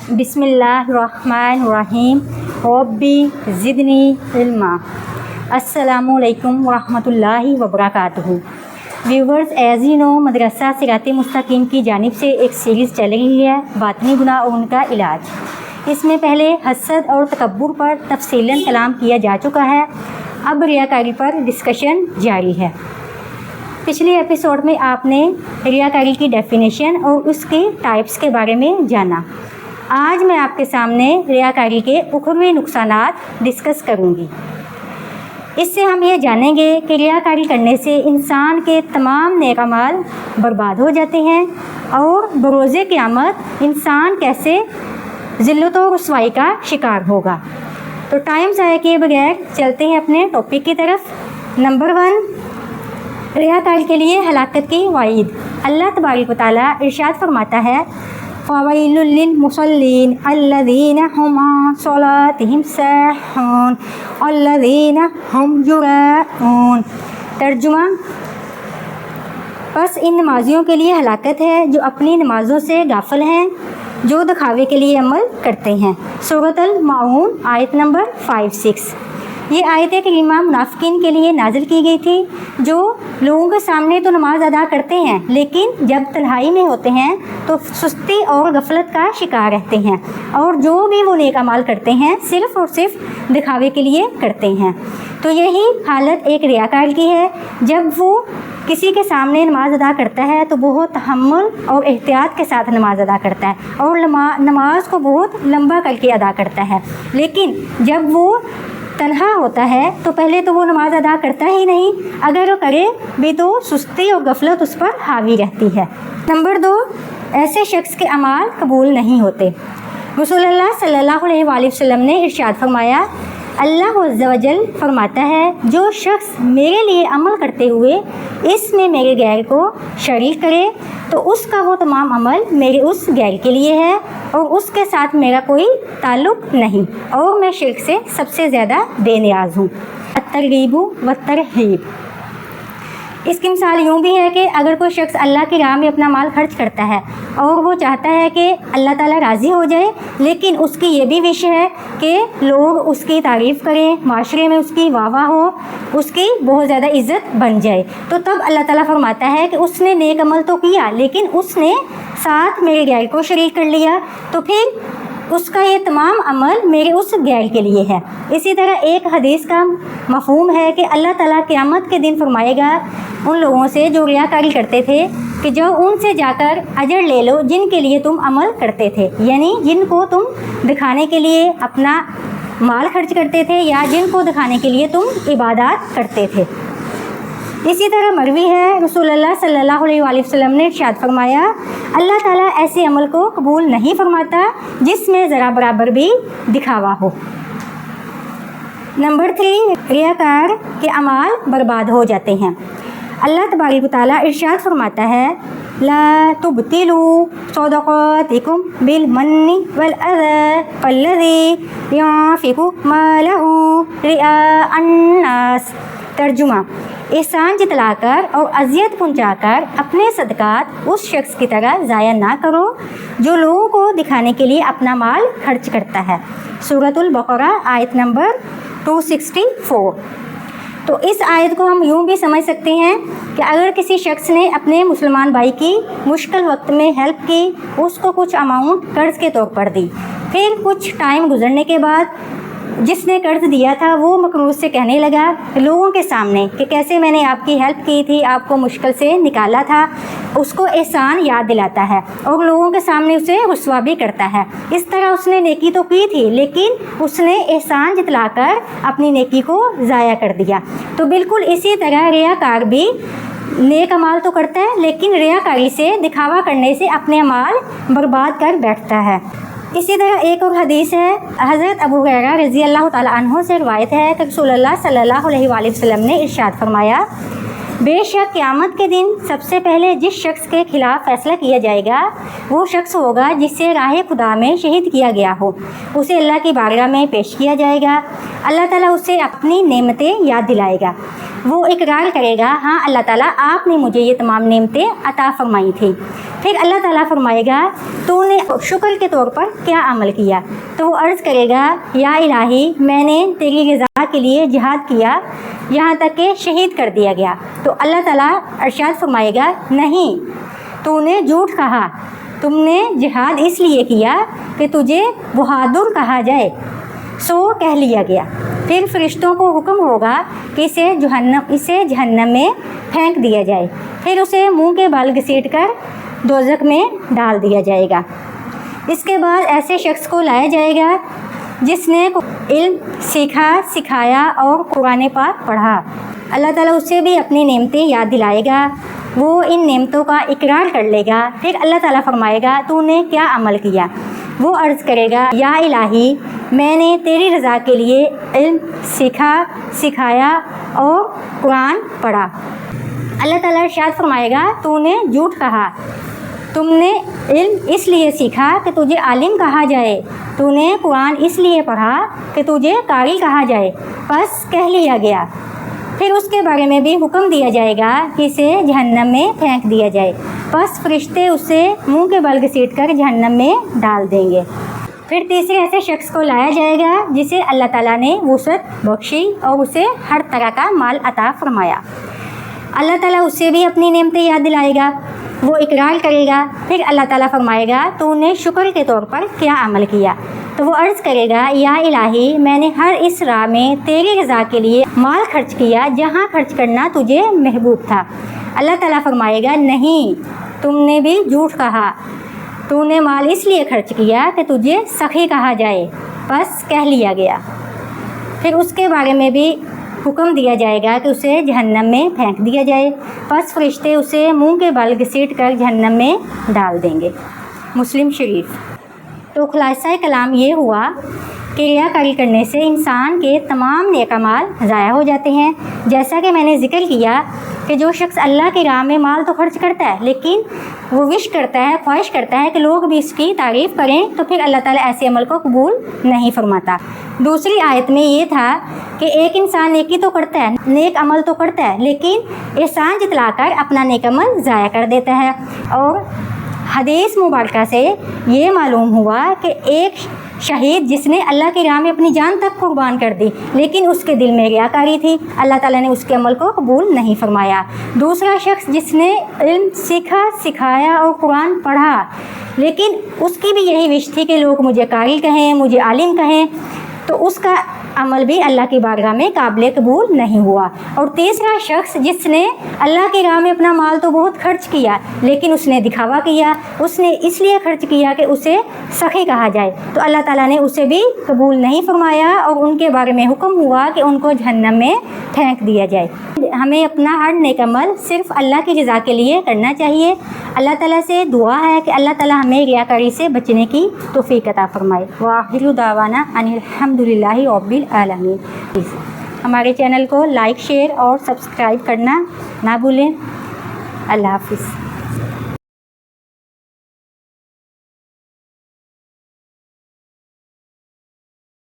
بسم اللہ الرحمن الرحیم ربی زدنی علما۔ السلام علیکم ورحمۃ اللہ وبرکاتہ۔ ویورز، ایز یو نو، مدرسہ صراط مستقیم کی جانب سے ایک سیریز چل رہی ہے باطنی گناہ اور ان کا علاج۔ اس میں پہلے حسد اور تکبر پر تفصیلاً کلام کیا جا چکا ہے، اب ریاکاری پر ڈسکشن جاری ہے۔ پچھلے ایپیسوڈ میں آپ نے ریاکاری کی ڈیفینیشن اور اس کے ٹائپس کے بارے میں جانا۔ آج میں آپ کے سامنے ریاکاری کے اخروی نقصانات ڈسکس کروں گی۔ اس سے ہم یہ جانیں گے کہ ریاکاری کرنے سے انسان کے تمام نیک اعمال برباد ہو جاتے ہیں اور بروز قیامت انسان کیسے ذلت و رسوائی کا شکار ہوگا۔ تو ٹائم ضائع کیے بغیر چلتے ہیں اپنے ٹاپک کی طرف۔ نمبر 1، ریاکاری کے لیے ہلاکت کی وعید۔ اللہ تبارک و تعالیٰ ارشاد فرماتا ہے، فَوَيْلٌ لِّلْمُصَلِّينَ الَّذِينَ هُمْ عَنْ صَلَاتِهِمْ سَاهُونَ الَّذِينَ هُمْ يُرَاءُونَ۔ ترجمہ، پس ان نمازیوں کے لیے ہلاکت ہے جو اپنی نمازوں سے غافل ہیں، جو دکھاوے کے لیے عمل کرتے ہیں۔ سورۃ الماعون آیت نمبر 5-6۔ یہ آیت کریمہ منافقین کے لیے نازل کی گئی تھی، جو لوگوں کے سامنے تو نماز ادا کرتے ہیں لیکن جب تنہائی میں ہوتے ہیں تو سستی اور غفلت کا شکار رہتے ہیں، اور جو بھی وہ نیک اعمال کرتے ہیں صرف اور صرف دکھاوے کے لیے کرتے ہیں۔ تو یہی حالت ایک ریاکار کی ہے۔ جب وہ کسی کے سامنے نماز ادا کرتا ہے تو بہت تحمل اور احتیاط کے ساتھ نماز ادا کرتا ہے اور نماز کو بہت لمبا کر کے ادا کرتا ہے، لیکن جب وہ تنہا ہوتا ہے تو پہلے تو وہ نماز ادا کرتا ہی نہیں، اگر وہ کرے بھی تو سستی اور غفلت اس پر حاوی رہتی ہے۔ نمبر 2، ایسے شخص کے اعمال قبول نہیں ہوتے۔ رسول اللہ صلی اللہ علیہ وآلہ وسلم نے ارشاد فرمایا، اللہ عز و جل فرماتا ہے، جو شخص میرے لیے عمل کرتے ہوئے اس میں میرے غیر کو شریک کرے تو اس کا وہ تمام عمل میرے اس غیر کے لیے ہے اور اس کے ساتھ میرا کوئی تعلق نہیں، اور میں شرک سے سب سے زیادہ بے نیاز ہوں۔ الترغیب والترہیب۔ اس کی مثال یوں بھی ہے کہ اگر کوئی شخص اللہ کی راہ میں اپنا مال خرچ کرتا ہے اور وہ چاہتا ہے کہ اللہ تعالیٰ راضی ہو جائے، لیکن اس کی یہ بھی وش ہے کہ لوگ اس کی تعریف کریں، معاشرے میں اس کی واہ واہ ہو، اس کی بہت زیادہ عزت بن جائے، تو تب اللہ تعالیٰ فرماتا ہے کہ اس نے نیک عمل تو کیا لیکن اس نے ساتھ میرے غیر کو شریک کر لیا، تو پھر اس کا یہ تمام عمل میرے اس غیر کے لیے ہے۔ اسی طرح ایک حدیث کا مفہوم ہے کہ اللہ تعالیٰ قیامت کے دن فرمائے گا ان لوگوں سے جو ریاکاری کرتے تھے کہ جو ان سے جا کر اجر لے لو جن کے لیے تم عمل کرتے تھے، یعنی جن کو تم دکھانے کے لیے اپنا مال خرچ کرتے تھے یا جن کو دکھانے کے لیے تم عبادات کرتے تھے۔ اسی طرح مروی ہے، رسول اللہ صلی اللہ علیہ وآلہ وسلم نے ارشاد فرمایا، اللہ تعالیٰ ایسے عمل کو قبول نہیں فرماتا جس میں ذرا برابر بھی دکھاوا ہو۔ نمبر 3، ریاکار کے اعمال برباد ہو جاتے ہیں۔ اللہ تبارک و تعالیٰ ارشاد فرماتا ہے، لا تبطلوا صدقاتکم بالمن والأذى كالذي ينفق ماله رئاء الناس۔ ترجمہ، احسان جتلا کر اور اذیت پہنچا کر اپنے صدقات اس شخص کی طرح ضائع نہ کرو جو لوگوں کو دکھانے کے لیے اپنا مال خرچ کرتا ہے۔ سورۃ البقرہ آیت نمبر 264۔ تو اس آیت کو ہم یوں بھی سمجھ سکتے ہیں کہ اگر کسی شخص نے اپنے مسلمان بھائی کی مشکل وقت میں ہیلپ کی، اس کو کچھ اماؤنٹ قرض کے طور پر دی، پھر کچھ ٹائم گزرنے کے بعد جس نے قرض دیا تھا وہ مقروض سے کہنے لگا لوگوں کے سامنے کہ کیسے میں نے آپ کی ہیلپ کی تھی، آپ کو مشکل سے نکالا تھا، اس کو احسان یاد دلاتا ہے اور لوگوں کے سامنے اسے رسوا بھی کرتا ہے۔ اس طرح اس نے نیکی تو کی تھی لیکن اس نے احسان جتلا کر اپنی نیکی کو ضائع کر دیا۔ تو بالکل اسی طرح ریاکار بھی نیک اعمال تو کرتا ہے لیکن ریاکاری سے، دکھاوا کرنے سے اپنے اعمال برباد کر بیٹھتا ہے۔ اسی طرح ایک اور حدیث ہے، حضرت ابو ہریرہ رضی اللہ تعالیٰ عنہ سے روایت ہے کہ رسول اللہ صلی اللہ علیہ وآلہ وسلم نے ارشاد فرمایا، بے شک قیامت کے دن سب سے پہلے جس شخص کے خلاف فیصلہ کیا جائے گا وہ شخص ہوگا جسے راہ خدا میں شہید کیا گیا ہو۔ اسے اللہ کی بارگاہ میں پیش کیا جائے گا۔ اللہ تعالیٰ اسے اپنی نعمتیں یاد دلائے گا۔ وہ اقرار کرے گا، ہاں اللہ تعالیٰ آپ نے مجھے یہ تمام نعمتیں عطا فرمائی تھی۔ پھر اللہ تعالیٰ فرمائے گا تو نے شکر کے طور پر کیا عمل کیا؟ تو وہ عرض کرے گا، یا الہی میں نے تیری رضا کے لیے جہاد کیا یہاں تک کہ شہید کر دیا گیا۔ تو اللہ تعالیٰ ارشاد فرمائے گا، نہیں، تو نے جھوٹ کہا، تم نے جہاد اس لیے کیا کہ تجھے بہادر کہا جائے، سو کہہ لیا گیا۔ پھر فرشتوں کو حکم ہوگا کہ اسے جہنم میں پھینک دیا جائے، پھر اسے منہ کے بال گھسیٹ کر دوزخ میں ڈال دیا جائے گا۔ اس کے بعد ایسے شخص کو لایا جائے گا جس نے علم سیکھا، سکھایا اور قرآن پاک پڑھا۔ اللہ تعالیٰ اسے بھی اپنی نعمتیں یاد دلائے گا، وہ ان نعمتوں کا اقرار کر لے گا۔ پھر اللہ تعالیٰ فرمائے گا تو نے کیا عمل کیا؟ وہ عرض کرے گا، یا الہی میں نے تیری رضا کے لیے علم سیکھا، سکھایا اور قرآن پڑھا۔ اللہ تعالیٰ ارشاد فرمائے گا، تو نے جھوٹ کہا، تم نے علم اس لیے سیکھا کہ تجھے عالم کہا جائے، تو نے قرآن اس لیے پڑھا کہ تجھے قاری کہا جائے، پس کہہ لیا گیا۔ پھر اس کے بارے میں بھی حکم دیا جائے گا کہ اسے جہنم میں پھینک دیا جائے، پس فرشتے اسے منہ کے بل گھسیٹ کر جہنم میں ڈال دیں گے۔ پھر تیسرے ایسے شخص کو لایا جائے گا جسے اللہ تعالیٰ نے وسعت بخشی اور اسے ہر طرح کا مال عطا فرمایا۔ اللہ تعالیٰ اسے بھی اپنی نعمتیں یاد دلائے گا، وہ اقرار کرے گا۔ پھر اللہ تعالیٰ فرمائے گا تو نے شکر کے طور پر کیا عمل کیا؟ تو وہ عرض کرے گا، یا الہی میں نے ہر اس راہ میں تیری رضا کے لیے مال خرچ کیا جہاں خرچ کرنا تجھے محبوب تھا۔ اللہ تعالیٰ فرمائے گا، نہیں، تم نے بھی جھوٹ کہا، تو نے مال اس لیے خرچ کیا کہ تجھے سخی کہا جائے، بس کہہ لیا گیا۔ پھر اس کے بارے میں بھی حکم دیا جائے گا کہ اسے جہنم میں پھینک دیا جائے، پس فرشتے اسے منہ کے بل گھسیٹ کر جہنم میں ڈال دیں گے۔ مسلم شریف۔ تو خلاصہ کلام یہ ہوا کہ ریاکاری کرنے سے انسان کے تمام نیک اعمال ضائع ہو جاتے ہیں۔ جیسا کہ میں نے ذکر کیا کہ جو شخص اللہ کی راہ میں مال تو خرچ کرتا ہے، لیکن وہ وش کرتا ہے، خواہش کرتا ہے کہ لوگ بھی اس کی تعریف کریں، تو پھر اللہ تعالیٰ ایسے عمل کو قبول نہیں فرماتا۔ دوسری آیت میں یہ تھا کہ ایک انسان نیکی تو کرتا ہے، نیک عمل تو کرتا ہے، لیکن احسان جتلا کر اپنا نیک عمل ضائع کر دیتا ہے۔ اور حدیث مبارکہ سے یہ معلوم ہوا کہ ایک شہید جس نے اللہ کی راہ میں اپنی جان تک قربان کر دی، لیکن اس کے دل میں ریاکاری تھی، اللہ تعالیٰ نے اس کے عمل کو قبول نہیں فرمایا۔ دوسرا شخص جس نے علم سیکھا، سکھایا اور قرآن پڑھا، لیکن اس کی بھی یہی وش تھی کہ لوگ مجھے قاری کہیں، مجھے عالم کہیں، تو اس کا عمل بھی اللہ کی بارگاہ میں قابل قبول نہیں ہوا۔ اور تیسرا شخص جس نے اللہ کی راہ میں اپنا مال تو بہت خرچ کیا، لیکن اس نے دکھاوا کیا، اس نے اس لیے خرچ کیا کہ اسے سخی کہا جائے، تو اللہ تعالیٰ نے اسے بھی قبول نہیں فرمایا اور ان کے بارے میں حکم ہوا کہ ان کو جہنم میں پھینک دیا جائے۔ ہمیں اپنا ہر نیک عمل صرف اللہ کی رضا کے لیے کرنا چاہیے۔ اللہ تعالیٰ سے دعا ہے کہ اللہ تعالیٰ ہمیں ریاکاری سے بچنے کی توفیق عطا فرمائے۔ وآخر دعوانا ان الحمدللہ رب العالمین۔ ہمارے چینل کو لائک، شیئر اور سبسکرائب کرنا نہ بھولیں۔ اللہ حافظ۔